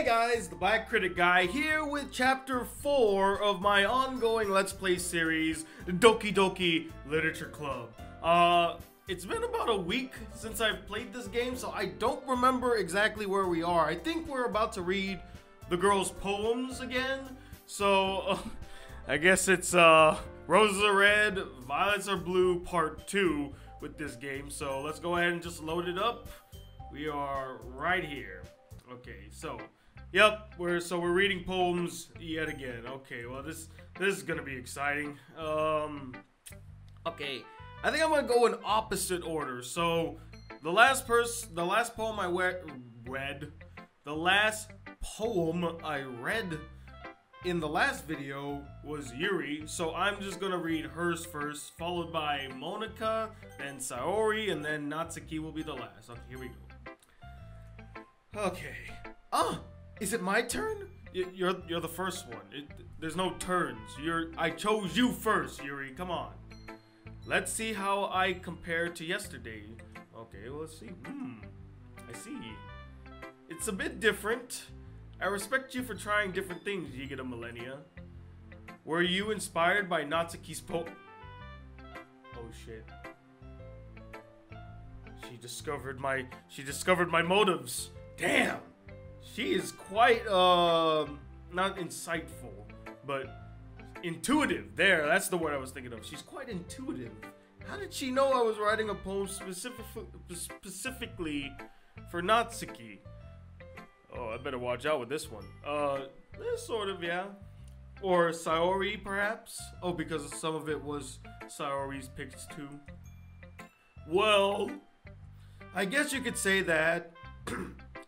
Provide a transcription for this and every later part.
guys, the Black Critic Guy here with chapter 4 of my ongoing Let's Play series, Doki Doki Literature Club. It's been about a week since I've played this game, so I don't remember exactly where we are. I think we're about to read the girl's poems again, so I guess it's Roses are Red, Violets are Blue Part 2 with this game. So let's go ahead and just load it up. We are right here. Okay, so yep, we're reading poems yet again. Okay, well this is gonna be exciting. Okay, I think I'm gonna go in opposite order. So the last poem I read in the last video was Yuri, so I'm just gonna read hers first, followed by Monica, then Saori, and then Natsuki will be the last. Okay, here we go. Okay. Is it my turn? You're the first one. There's no turns. I chose you first, Yuri. Come on. Let's see how I compare to yesterday. Okay, well, let's see. I see. It's a bit different. I respect you for trying different things, YGGDMILLENIA. Were you inspired by Natsuki's poem? Oh shit. She discovered my motives. Damn! She is quite, not insightful, but intuitive. There, that's the word I was thinking of. She's quite intuitive. How did she know I was writing a poem specifically for Natsuki? Oh, I better watch out with this one. Sort of, yeah. Or Saori, perhaps? Oh, because some of it was Saori's picks, too. Well, I guess you could say that.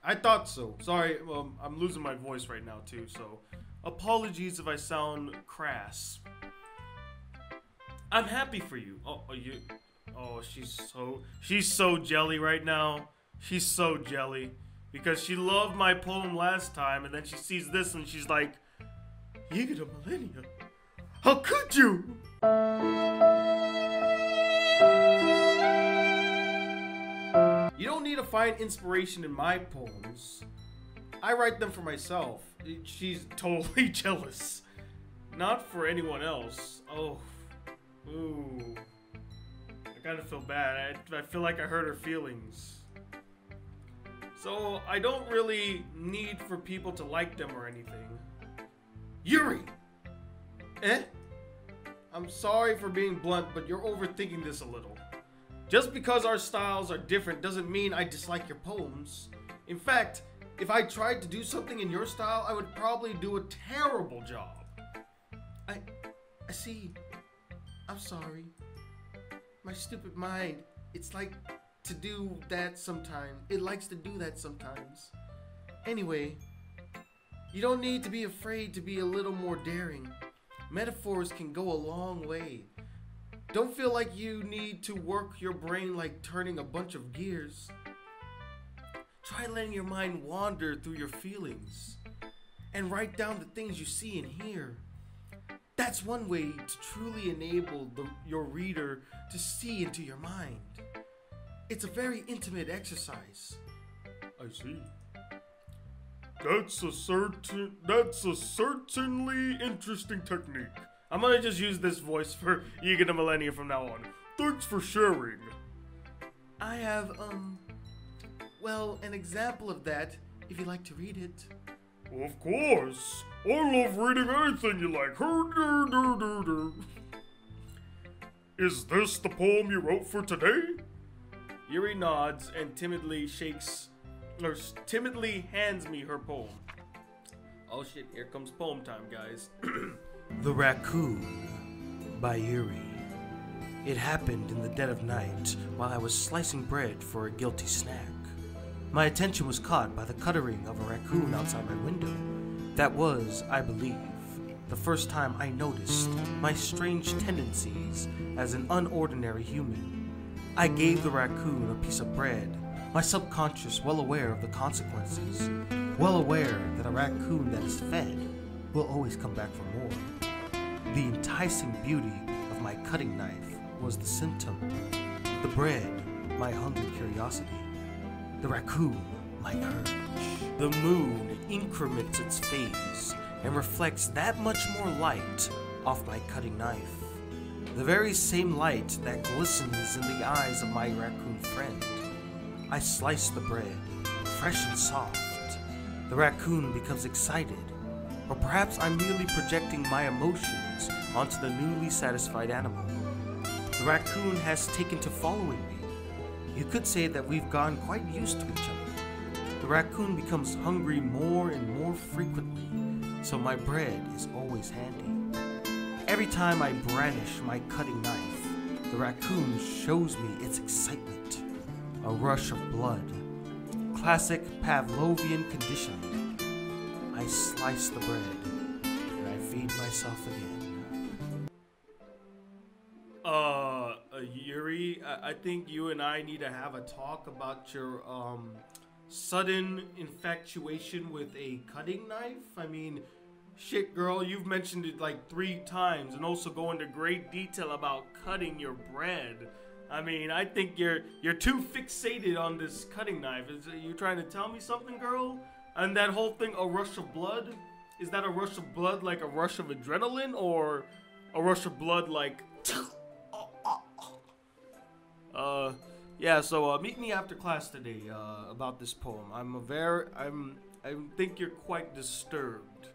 I thought so. Sorry, I'm losing my voice right now too, so apologies if I sound crass. I'm happy for you. She's so jelly right now. She's so jelly because she loved my poem last time, and then she sees this and she's like, YGGDMILLENIA, how could you? You don't need to find inspiration in my poems. I write them for myself. She's totally jealous. Not for anyone else. Oh. Ooh. I kind of feel bad. I feel like I hurt her feelings. So, I don't really need for people to like them or anything. Yuri! Eh? I'm sorry for being blunt, but you're overthinking this a little. Just because our styles are different doesn't mean I dislike your poems. In fact, if I tried to do something in your style, I would probably do a terrible job. I see. I'm sorry. My stupid mind, it's like to do that sometimes. It likes to do that sometimes. Anyway, you don't need to be afraid to be a little more daring. Metaphors can go a long way. Don't feel like you need to work your brain like turning a bunch of gears. Try letting your mind wander through your feelings and write down the things you see and hear. That's one way to truly enable your reader to see into your mind. It's a very intimate exercise. I see. That's a certainly interesting technique. I'm gonna just use this voice for YGGDMILLENIA from now on. Thanks for sharing. I have, well, an example of that, if you'd like to read it. Of course. I love reading anything you like. Is this the poem you wrote for today? Yuri nods and timidly hands me her poem. Oh shit, here comes poem time, guys. The Raccoon by Yuri. It happened in the dead of night while I was slicing bread for a guilty snack. My attention was caught by the cuttering of a raccoon outside my window. That was, I believe, the first time I noticed my strange tendencies as an unordinary human. I gave the raccoon a piece of bread, my subconscious well aware of the consequences, well aware that a raccoon that is fed will always come back for more. The enticing beauty of my cutting knife was the symptom. The bread, my hungry curiosity. The raccoon, my urge. The moon increments its phase and reflects that much more light off my cutting knife. The very same light that glistens in the eyes of my raccoon friend. I slice the bread, fresh and soft. The raccoon becomes excited, or perhaps I'm merely projecting my emotions onto the newly satisfied animal. The raccoon has taken to following me. You could say that we've gotten quite used to each other. The raccoon becomes hungry more and more frequently, so my bread is always handy. Every time I brandish my cutting knife, the raccoon shows me its excitement. A rush of blood. Classic Pavlovian conditioning. I slice the bread, and I feed myself again. Yuri, I think you and I need to have a talk about your, sudden infatuation with a cutting knife. I mean, shit, girl, you've mentioned it like 3 times, and also go into great detail about cutting your bread. I mean, I think you're too fixated on this cutting knife. Is you trying to tell me something, girl? And that whole thing, a rush of blood? Is that a rush of blood like a rush of adrenaline, or a rush of blood like... Yeah, so meet me after class today about this poem. I think you're quite disturbed.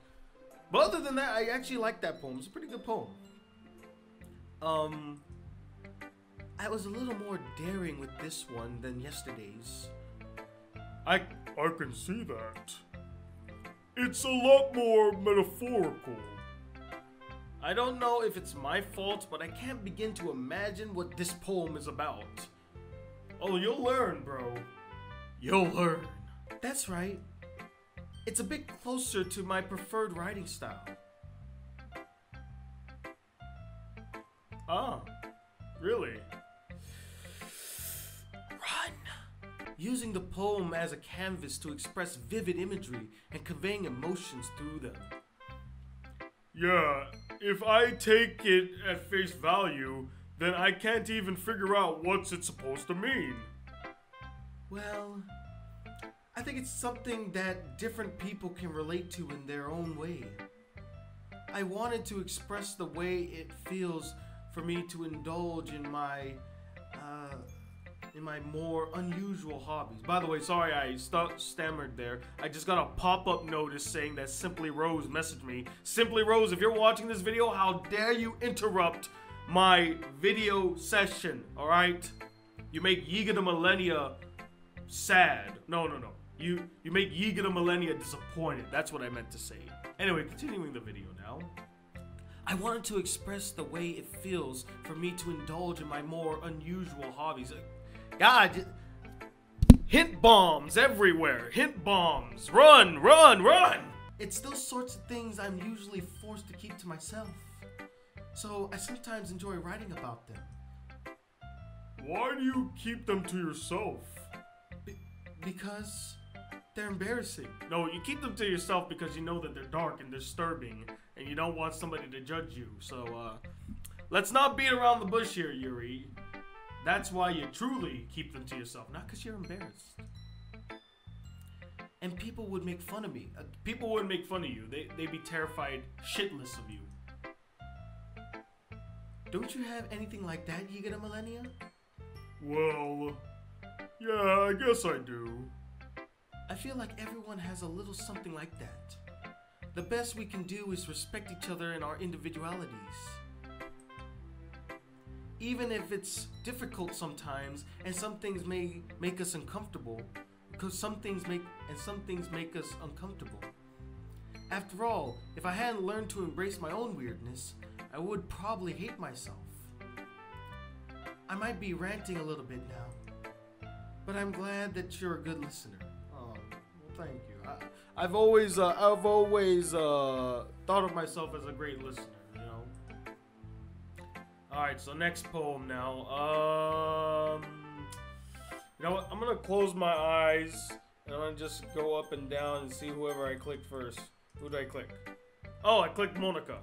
But other than that, I actually like that poem. It's a pretty good poem. I was a little more daring with this one than yesterday's. I can see that. It's a lot more metaphorical. I don't know if it's my fault, but I can't begin to imagine what this poem is about. Oh, you'll learn, bro. You'll learn. That's right. It's a bit closer to my preferred writing style. Ah, really? Run! Using the poem as a canvas to express vivid imagery and conveying emotions through them. Yeah, if I take it at face value, then I can't even figure out what's it supposed to mean. Well, I think it's something that different people can relate to in their own way. I wanted to express the way it feels for me to indulge in my more unusual hobbies. By the way, sorry I stammered there. I just got a pop-up notice saying that Simply Rose messaged me. Simply Rose, if you're watching this video, how dare you interrupt my video session, alright? You make YGGDMILLENIA sad. No. You make YGGDMILLENIA disappointed. That's what I meant to say. Anyway, continuing the video now. I wanted to express the way it feels for me to indulge in my more unusual hobbies. God, hint bombs everywhere. Hint bombs. Run! It's those sorts of things I'm usually forced to keep to myself. So I sometimes enjoy writing about them. Why do you keep them to yourself? Because they're embarrassing. No, you keep them to yourself because you know that they're dark and disturbing, and you don't want somebody to judge you. So, let's not beat around the bush here, Yuri. That's why you truly keep them to yourself, not because you're embarrassed. And people would make fun of me. People wouldn't make fun of you. They'd be terrified shitless of you. Don't you have anything like that, YGGDMILLENIA? Well, yeah, I guess I do. I feel like everyone has a little something like that. The best we can do is respect each other in our individualities. Even if it's difficult sometimes, and some things may make us uncomfortable, because some things make us uncomfortable. After all, if I hadn't learned to embrace my own weirdness, I would probably hate myself. I might be ranting a little bit now, but I'm glad that you're a good listener. Oh, well, thank you. I've always thought of myself as a great listener. Alright, so next poem now. You know what? I'm gonna close my eyes and I'm gonna just go up and down and see whoever I click first. Who did I click? Oh, I clicked Monica.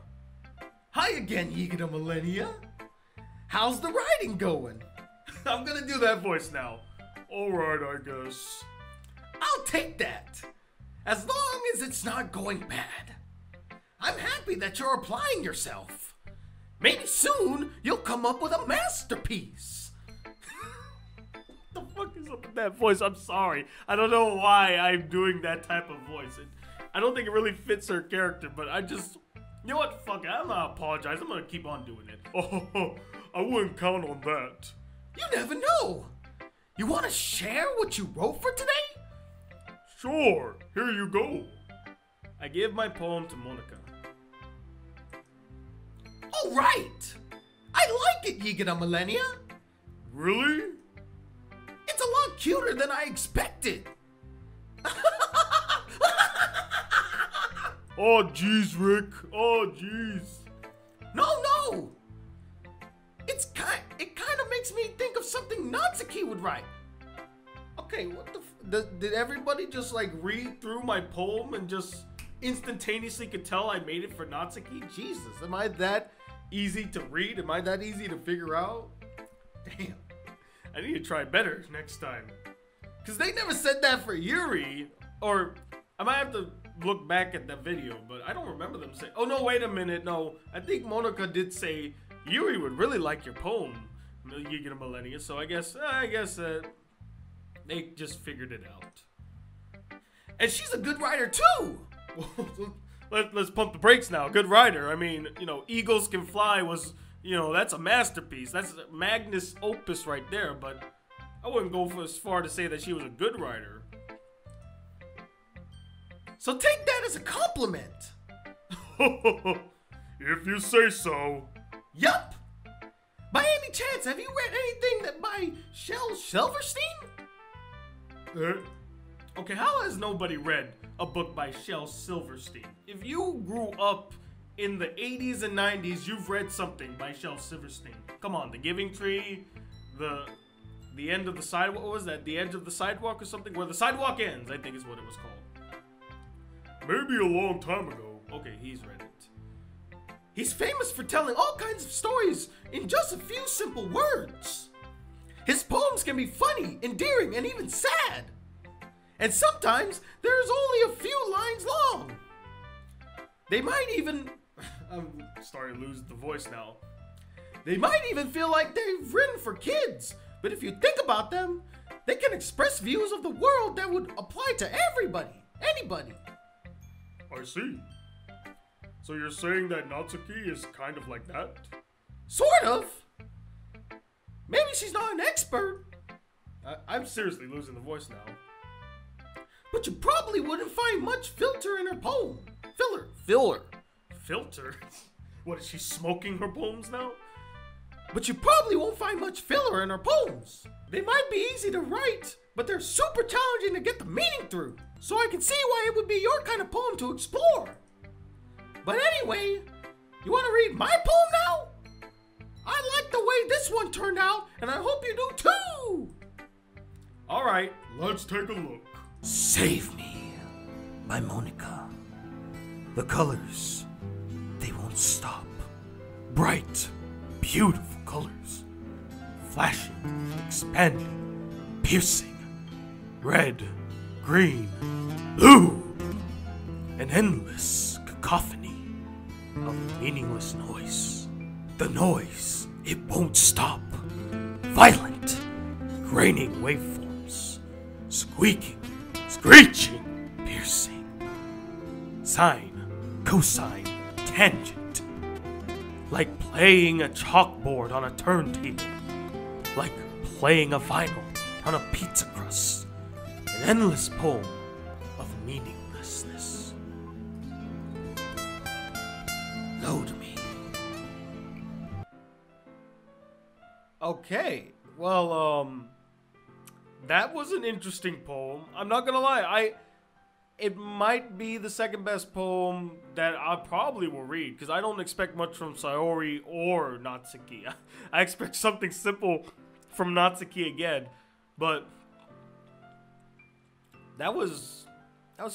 Hi again, YGGDMILLENIA. How's the writing going? I'm gonna do that voice now. Alright, I guess. I'll take that. As long as it's not going bad. I'm happy that you're applying yourself. Maybe soon you'll come up with a masterpiece. What the fuck is up with that voice? I'm sorry. I don't know why I'm doing that type of voice. I don't think it really fits her character, but I just... You know what? Fuck it. I'm not apologizing. I'm gonna keep on doing it. Oh, I wouldn't count on that. You never know. You want to share what you wrote for today? Sure. Here you go. I give my poem to Monica. All right. I like it, YGGDMILLENIA. Really? It's a lot cuter than I expected. Oh, jeez, Rick. Oh, jeez. No. It kind of makes me think of something Natsuki would write. Okay, what the did everybody just like read through my poem and just instantaneously could tell I made it for Natsuki? Jesus, am I that easy to read? Am I that easy to figure out? Damn. I need to try better next time. Because they never said that for Yuri. Or I might have to look back at that video, but I don't remember them saying. Oh, no, wait a minute. No, I think Monica did say Yuri would really like your poem, YGGDMILLENIA. So I guess they just figured it out. And she's a good writer, too. Let's pump the brakes now. Good writer. I mean, you know, Eagles Can Fly was... You know, that's a masterpiece. That's a magnus opus right there, but I wouldn't go as far to say that she was a good writer. So take that as a compliment. If you say so. Yup. By any chance, have you read anything by Shel Silverstein? Okay, how has nobody read a book by Shel Silverstein? If you grew up in the 80s and 90s, you've read something by Shel Silverstein. Come on, The Giving Tree, the end of the sidewalk. What was that? The Edge of the Sidewalk or something? Where the Sidewalk Ends, I think is what it was called. Maybe a long time ago. Okay, he's read it. He's famous for telling all kinds of stories in just a few simple words. His poems can be funny, endearing, and even sad. And sometimes there's only a few lines long. They might even... I'm starting to lose the voice now. They might even feel like they've written for kids, but if you think about them, they can express views of the world that would apply to everybody, anybody. I see. So you're saying that Natsuki is kind of like that? Sort of. Maybe she's not an expert. I'm seriously losing the voice now. But you probably wouldn't find much filter in her poem. Filter? What, is she smoking her poems now? But you probably won't find much filler in her poems. They might be easy to write, but they're super challenging to get the meaning through. So I can see why it would be your kind of poem to explore. But anyway, you want to read my poem now? I like the way this one turned out, and I hope you do too. All right, let's take a look. Save Me by Monica. The colors, they won't stop. Bright, beautiful colors. Flashing, expanding, piercing. Red, green, blue. An endless cacophony of meaningless noise. The noise, it won't stop. Violent, graining waveforms. Squeaking, screeching, piercing. Sine, cosine, tangent. Like playing a chalkboard on a turntable. Like playing a vinyl on a pizza crust. An endless poem of meaninglessness. Load me. Okay, well, that was an interesting poem. I'm not gonna lie, it might be the second best poem that I probably will read, because I don't expect much from Sayori or Natsuki. I expect something simple from Natsuki again, but that was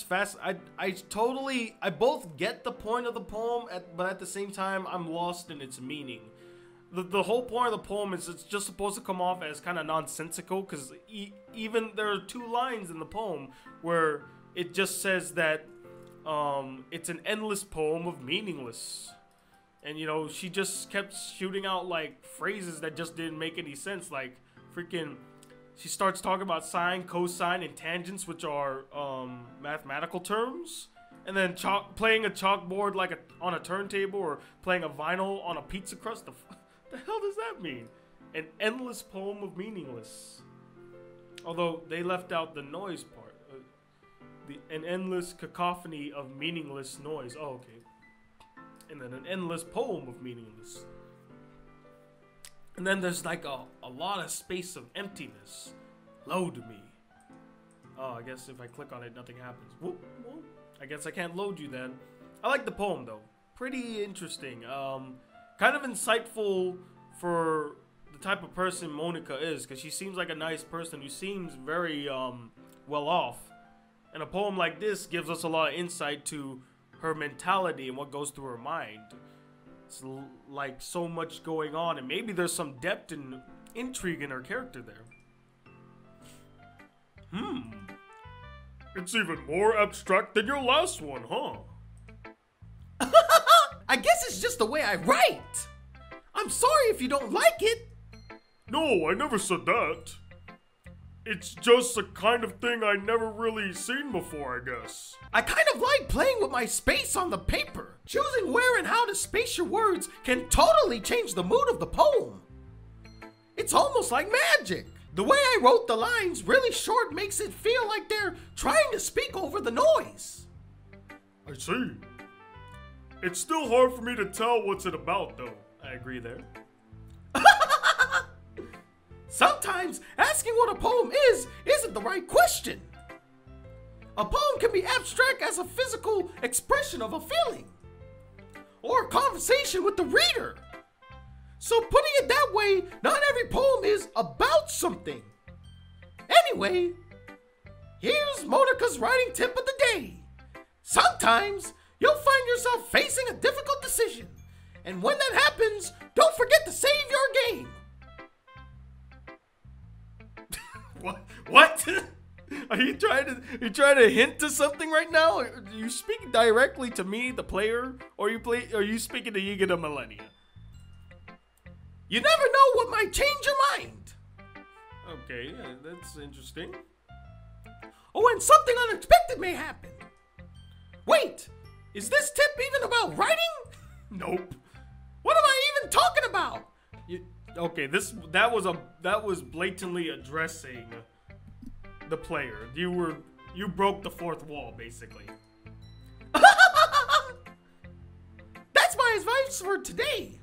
fast. I both get the point of the poem, but at the same time, I'm lost in its meaning. the whole point of the poem is it's just supposed to come off as kind of nonsensical, because even there are 2 lines in the poem where it just says that it's an endless poem of meaningless. And, you know, she just kept shooting out, like, phrases that just didn't make any sense. Like, freaking, she starts talking about sine, cosine, and tangents, which are mathematical terms. And then playing a chalkboard like on a turntable, or playing a vinyl on a pizza crust. The hell does that mean? An endless poem of meaningless. Although they left out the noise part. An endless cacophony of meaningless noise. Oh, okay. And then an endless poem of meaningless. And then there's like a lot of space of emptiness. Load me. Oh, I guess if I click on it, nothing happens. Whoop, whoop. I guess I can't load you then. I like the poem though. Pretty interesting. Kind of insightful for the type of person Monica is, because she seems like a nice person who seems very well off. And a poem like this gives us a lot of insight to her mentality and what goes through her mind. It's like so much going on, and maybe there's some depth and intrigue in her character there. It's even more abstract than your last one, huh? I guess it's just the way I write. I'm sorry if you don't like it. No, I never said that. It's just the kind of thing I never really seen before, I guess. I kind of like playing with my space on the paper. Choosing where and how to space your words can totally change the mood of the poem. It's almost like magic. The way I wrote the lines really short makes it feel like they're trying to speak over the noise. I see. It's still hard for me to tell what's it about, though. I agree there. Sometimes asking what a poem isn't the right question. A poem can be abstract as a physical expression of a feeling, or a conversation with the reader. So putting it that way, not every poem is about something. Anyway, here's Monica's writing tip of the day. Sometimes you'll find yourself facing a difficult decision, and when that happens, don't forget to save your game. What? Are you trying to hint to something right now? Are you speaking directly to me, the player, or are you speaking to YGGDMILLENIA? You never know what might change your mind. Okay, that's interesting. Oh, and something unexpected may happen. Wait, is this tip even about writing? Nope. What am I even talking about? Okay, that was blatantly addressing the player. You broke the fourth wall, basically. That's my advice for today.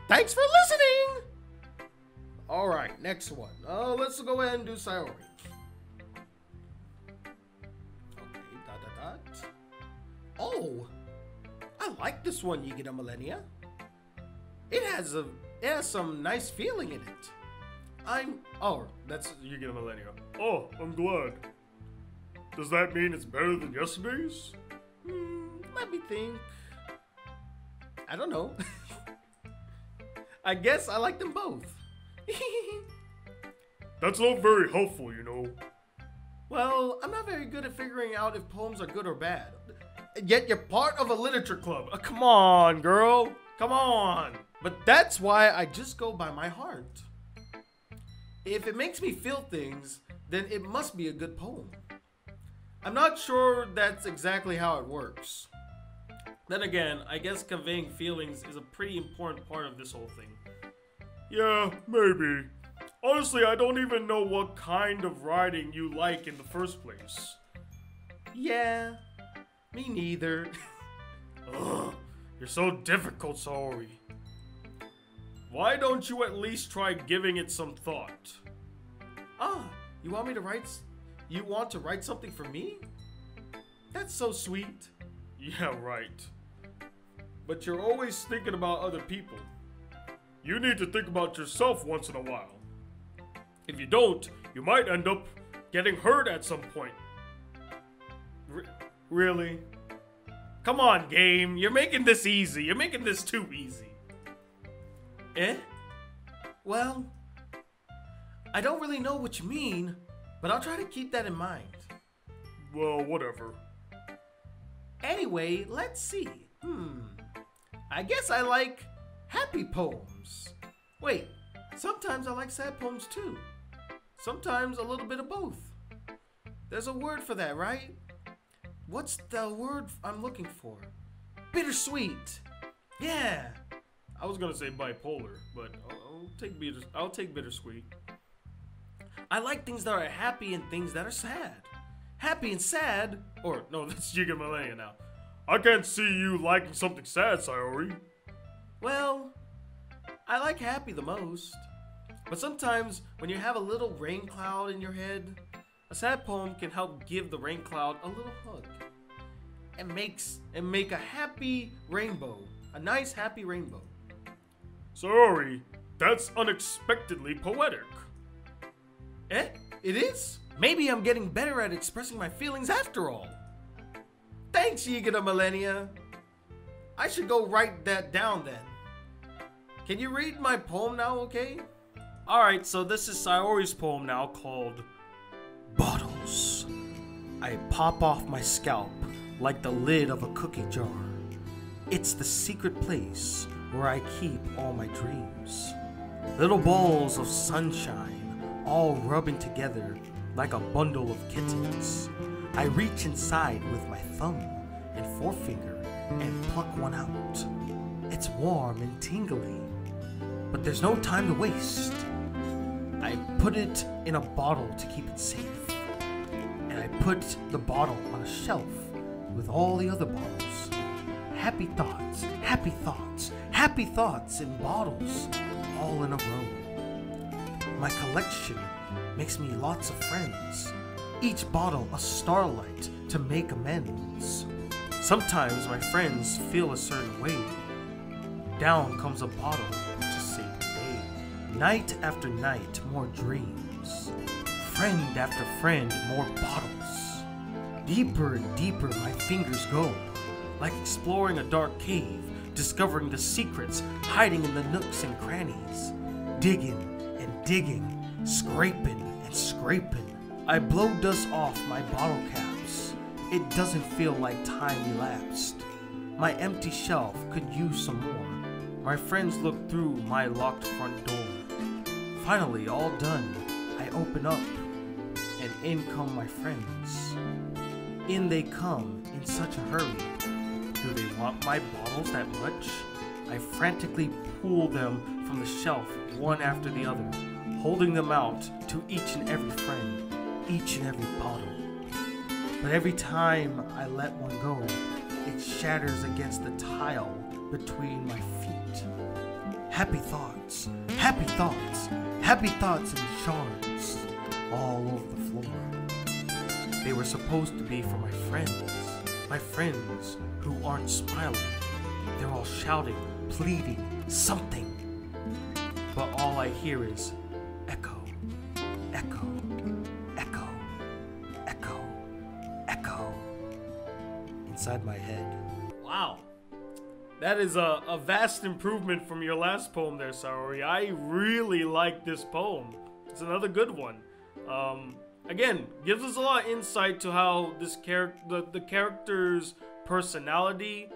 Thanks for listening. All right, next one. Let's go ahead and do Sayori. Okay, ... Oh, I like this one, YGGDMILLENIA. It has some nice feeling in it. Oh, that's YGGDMILLENIA. Oh, I'm glad. Does that mean it's better than yesterday's? Let me think. I don't know. I guess I like them both. That's not very helpful, you know. Well, I'm not very good at figuring out if poems are good or bad. Yet you're part of a literature club. Come on, girl. Come on. But that's why I just go by my heart. If it makes me feel things, then it must be a good poem. I'm not sure that's exactly how it works. Then again, I guess conveying feelings is a pretty important part of this whole thing. Yeah, maybe. Honestly, I don't even know what kind of writing you like in the first place. Yeah, me neither. Ugh, you're so difficult, Sayori. Why don't you at least try giving it some thought? You want to write something for me? That's so sweet. Yeah, right. But you're always thinking about other people. You need to think about yourself once in a while. If you don't, you might end up getting hurt at some point. Really? Come on, game. You're making this easy. You're making this too easy. Eh? Well, I don't really know what you mean, but I'll try to keep that in mind. Well, whatever. Anyway, let's see. I guess I like happy poems. Wait, sometimes I like sad poems too. Sometimes a little bit of both. There's a word for that, right? What's the word I'm looking for? Bittersweet. Yeah. I was gonna say bipolar, but I'll take bittersweet. I like things that are happy and things that are sad. Happy and sad, or no, that's YGGDMILLENIA now. I can't see you liking something sad, Sayori. Well, I like happy the most. But sometimes when you have a little rain cloud in your head, a sad poem can help give the rain cloud a little hug. And make a happy rainbow. A nice happy rainbow. Sayori, that's unexpectedly poetic. Eh? It is? Maybe I'm getting better at expressing my feelings after all. Thanks, YGGDMILLENIA. I should go write that down then. Can you read my poem now, okay? Alright, so this is Sayori's poem now called Bottles. I pop off my scalp like the lid of a cookie jar. It's the secret place where I keep all my dreams. Little balls of sunshine all rubbing together like a bundle of kittens. I reach inside with my thumb and forefinger and pluck one out. It's warm and tingly, but there's no time to waste. I put it in a bottle to keep it safe, and I put the bottle on a shelf with all the other bottles. Happy thoughts, happy thoughts, happy thoughts in bottles, all in a row. My collection makes me lots of friends, each bottle a starlight to make amends. Sometimes my friends feel a certain way. Down comes a bottle to save the day. Night after night, more dreams. Friend after friend, more bottles. Deeper and deeper my fingers go, like exploring a dark cave, discovering the secrets hiding in the nooks and crannies. Digging and digging, scraping and scraping. I blow dust off my bottle caps. It doesn't feel like time elapsed. My empty shelf could use some more. My friends look through my locked front door. Finally, all done, I open up, and in come my friends. In they come in such a hurry. Do they want my bottles that much? I frantically pull them from the shelf one after the other, holding them out to each and every friend, each and every bottle. But every time I let one go, it shatters against the tile between my feet. Happy thoughts, happy thoughts, happy thoughts in shards all over the floor. They were supposed to be for my friends who aren't smiling. They're all shouting, pleading, something. But all I hear is echo, echo, echo, echo, echo inside my head. Wow. That is a vast improvement from your last poem there, Sayori. I really like this poem. It's another good one. Again, gives us a lot of insight to how this the character's personality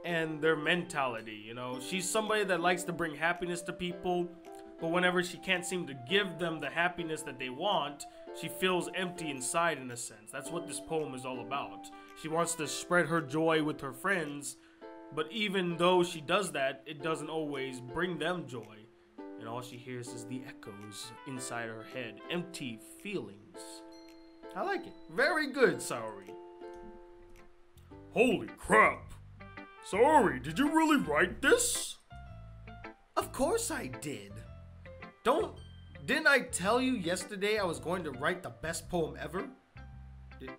and their mentality, you know. She's somebody that likes to bring happiness to people, but whenever she can't seem to give them the happiness that they want, she feels empty inside in a sense. That's what this poem is all about. She wants to spread her joy with her friends, but even though she does that, it doesn't always bring them joy. And all she hears is the echoes inside her head, empty feelings. I like it. Very good, Sayori. Holy crap! Sayori, did you really write this? Of course I did. Didn't I tell you yesterday I was going to write the best poem ever?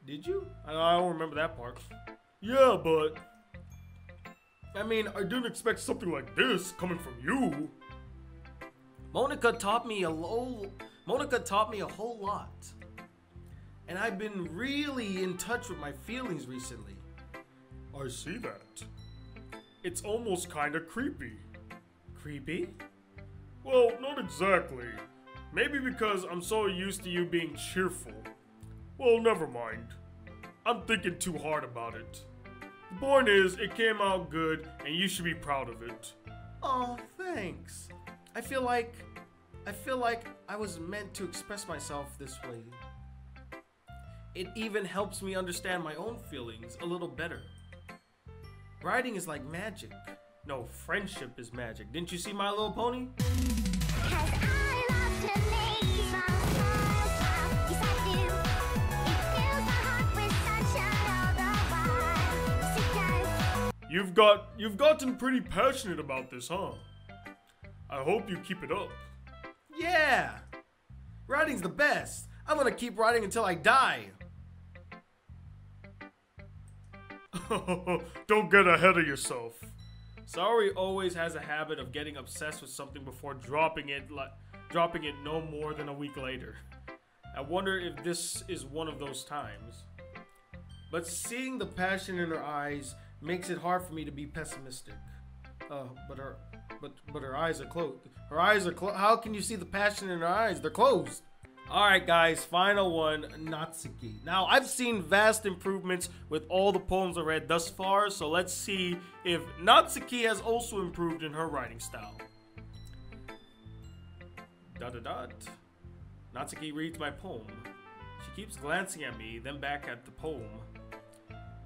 Did you? I don't remember that part. Yeah, but I mean, I didn't expect something like this coming from you. Monica taught me a whole lot. And I've been really in touch with my feelings recently. I see that. It's almost kinda creepy. Creepy? Well, not exactly. Maybe because I'm so used to you being cheerful. Well, never mind. I'm thinking too hard about it. The point is, it came out good, and you should be proud of it. Oh, thanks. I feel like I was meant to express myself this way. It even helps me understand my own feelings a little better. Writing is like magic. No, friendship is magic. Didn't you see My Little Pony? You've gotten pretty passionate about this, huh? I hope you keep it up. Yeah! Writing's the best. I'm gonna keep writing until I die. Don't get ahead of yourself. Saori always has a habit of getting obsessed with something before dropping it no more than a week later. I wonder if this is one of those times. But seeing the passion in her eyes makes it hard for me to be pessimistic. But her eyes are closed. Her eyes are closed. How can you see the passion in her eyes? They're closed. Alright guys, final one, Natsuki. Now, I've seen vast improvements with all the poems I read thus far, so let's see if Natsuki has also improved in her writing style. Natsuki reads my poem. She keeps glancing at me, then back at the poem.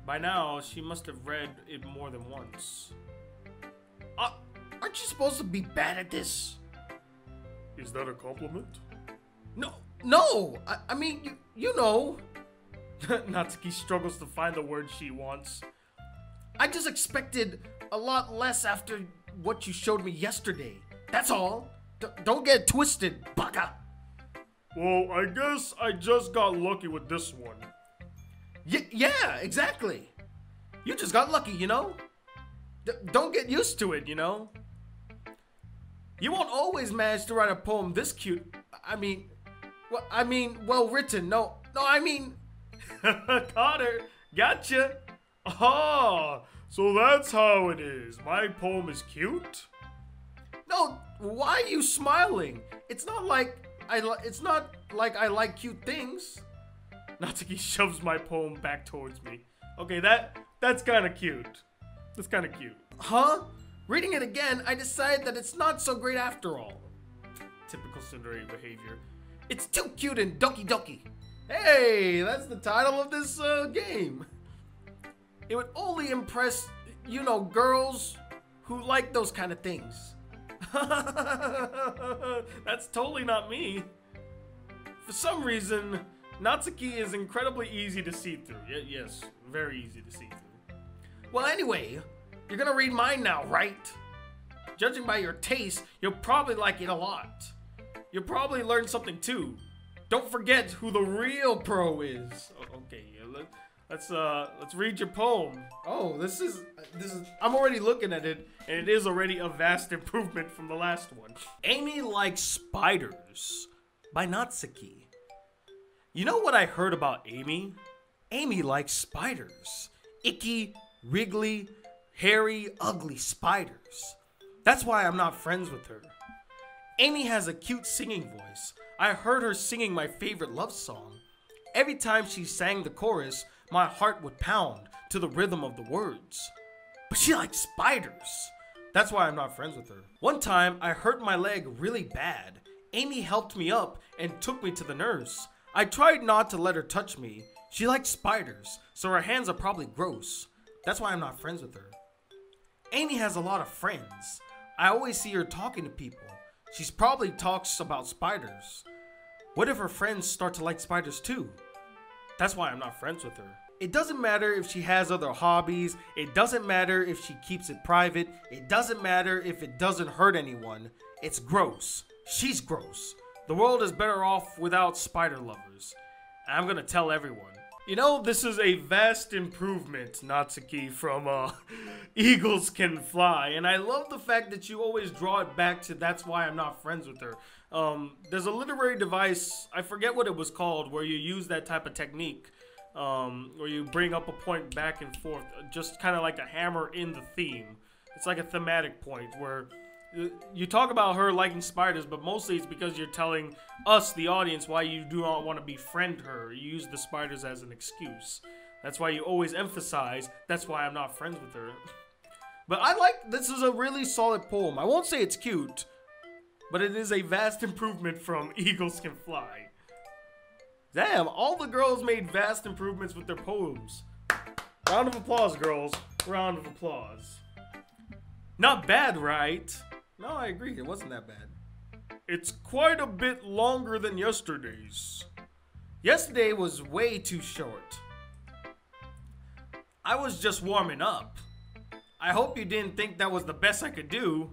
By now, she must have read it more than once. Aren't you supposed to be bad at this? Is that a compliment? No, I mean, you know. Natsuki struggles to find the word she wants. I just expected a lot less after what you showed me yesterday. That's all. Don't get twisted, baka. Well, I guess I just got lucky with this one. Yeah, exactly. You just got lucky, you know? Don't get used to it, you know? You won't always manage to write a poem this cute. Well written. No, I mean... Connor, gotcha. Ah, so that's how it is. My poem is cute? No, why are you smiling? It's not like I like cute things. Natsuki shoves my poem back towards me. Okay, that's kind of cute. That's kind of cute. Huh? Reading it again, I decided that it's not so great after all. Typical Cinderella behavior. It's too cute and Doki Doki. Hey, that's the title of this game. It would only impress, you know, girls who like those kind of things. That's totally not me. For some reason, Natsuki is incredibly easy to see through. Yes, very easy to see through. Well, anyway, you're gonna read mine now, right? Judging by your taste, you'll probably like it a lot. You'll probably learn something too. Don't forget who the real pro is. Okay, let's read your poem. Oh, this is I'm already looking at it, and it is already a vast improvement from the last one. Amy Likes Spiders by Natsuki. You know what I heard about Amy? Amy likes spiders. Icky, wriggly, hairy, ugly spiders. That's why I'm not friends with her. Amy has a cute singing voice. I heard her singing my favorite love song. Every time she sang the chorus, my heart would pound to the rhythm of the words. But she likes spiders. That's why I'm not friends with her. One time, I hurt my leg really bad. Amy helped me up and took me to the nurse. I tried not to let her touch me. She likes spiders, so her hands are probably gross. That's why I'm not friends with her. Amy has a lot of friends. I always see her talking to people. She probably talks about spiders. What if her friends start to like spiders too? That's why I'm not friends with her. It doesn't matter if she has other hobbies. It doesn't matter if she keeps it private. It doesn't matter if it doesn't hurt anyone. It's gross. She's gross. The world is better off without spider lovers. I'm gonna tell everyone. You know, this is a vast improvement, Natsuki, from Eagles Can Fly. And I love the fact that you always draw it back to that's why I'm not friends with her. There's a literary device, I forget what it was called, where you use that type of technique. Where you bring up a point back and forth, just kind of like a hammer in the theme. It's like a thematic point where You talk about her liking spiders, but mostly it's because you're telling us, the audience, why you do not want to befriend her. You use the spiders as an excuse. That's why you always emphasize, that's why I'm not friends with her. But this is a really solid poem. I won't say it's cute, but it is a vast improvement from Eagles Can Fly. Damn, all the girls made vast improvements with their poems. Round of applause, girls. Round of applause. Not bad, right? No, I agree. It wasn't that bad. It's quite a bit longer than yesterday's. Yesterday was way too short. I was just warming up. I hope you didn't think that was the best I could do.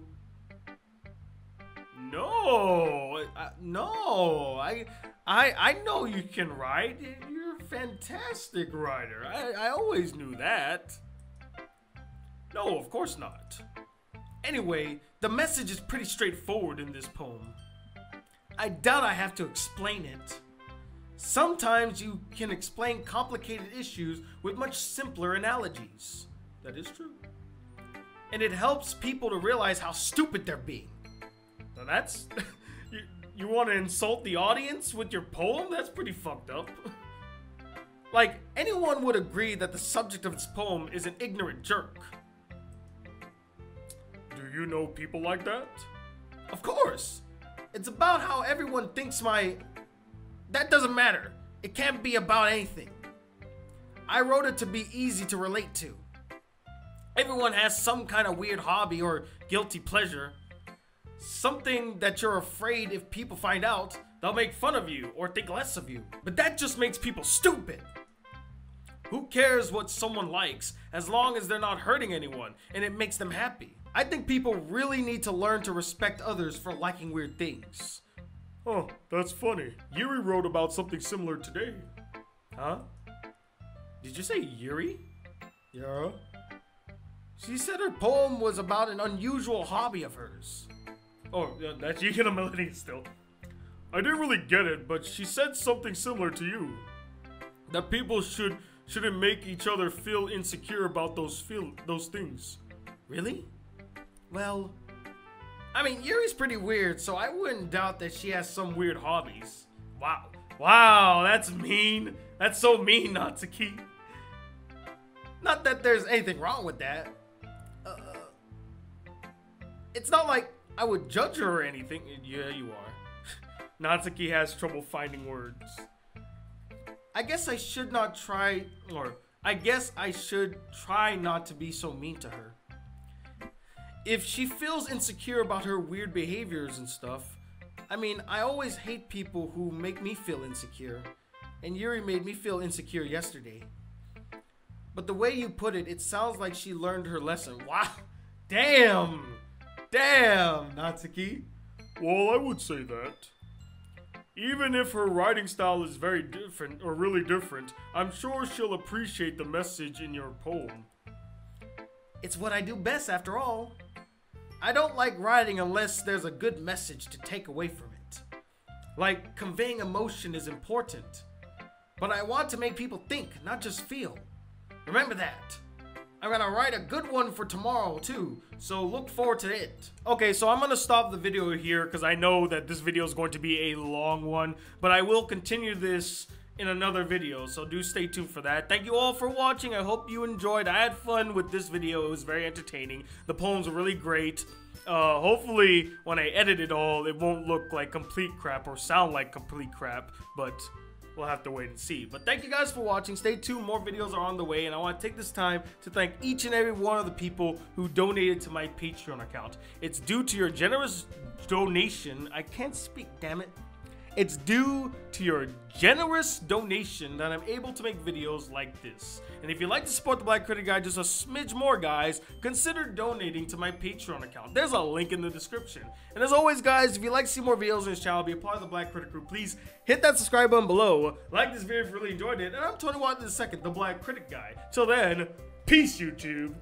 No, I know you can write. You're a fantastic writer. I always knew that. No, of course not. Anyway, the message is pretty straightforward in this poem. I doubt I have to explain it. Sometimes you can explain complicated issues with much simpler analogies. That is true. And it helps people to realize how stupid they're being. Now that's... you want to insult the audience with your poem? That's pretty fucked up. Like, anyone would agree that the subject of this poem is an ignorant jerk. Do you know people like that? Of course. It's about how everyone thinks That doesn't matter. It can't be about anything. I wrote it to be easy to relate to. Everyone has some kind of weird hobby or guilty pleasure. Something that you're afraid if people find out, they'll make fun of you or think less of you. But that just makes people stupid. Who cares what someone likes as long as they're not hurting anyone and it makes them happy? I think people really need to learn to respect others for liking weird things. Oh, that's funny. Yuri wrote about something similar today. Huh? Did you say Yuri? Yeah. She said her poem was about an unusual hobby of hers. Oh, yeah, that's YGGDMILLENIA still. I didn't really get it, but she said something similar to you. That people shouldn't make each other feel insecure about those things. Really? Well, I mean, Yuri's pretty weird, so I wouldn't doubt that she has some weird hobbies. Wow. Wow, that's mean. That's so mean, Natsuki. Not that there's anything wrong with that. It's not like I would judge her or anything. Yeah, you are. Natsuki has trouble finding words. I guess I should try not to be so mean to her. If she feels insecure about her weird behaviors and stuff, I mean, I always hate people who make me feel insecure, and Yuri made me feel insecure yesterday. But the way you put it, it sounds like she learned her lesson. Wow. Damn, Natsuki. Well, I would say that. Even if her writing style is very different, or really different, I'm sure she'll appreciate the message in your poem. It's what I do best, after all. I don't like writing unless there's a good message to take away from it. Like, conveying emotion is important. But I want to make people think, not just feel. Remember that. I'm gonna write a good one for tomorrow too, so look forward to it. Okay, so I'm gonna stop the video here because I know that this video is going to be a long one, but I will continue this in another video, so do stay tuned for that. Thank you all for watching. I hope you enjoyed. I had fun with this video. It was very entertaining. The poems were really great. Hopefully when I edit it all, it won't look like complete crap or sound like complete crap, but we'll have to wait and see. But thank you guys for watching. Stay tuned. More videos are on the way, and I want to take this time to thank each and every one of the people who donated to my Patreon account. It's due to your generous donation. I can't speak, damn it. It's due to your generous donation that I'm able to make videos like this. And if you'd like to support the Black Critic Guy just a smidge more, guys, consider donating to my Patreon account. There's a link in the description. And as always, guys, if you'd like to see more videos on this channel, be a part of the Black Critic Crew, please hit that subscribe button below. Like this video if you really enjoyed it. And I'm Tony Watt II, the Black Critic Guy. Till then, peace, YouTube.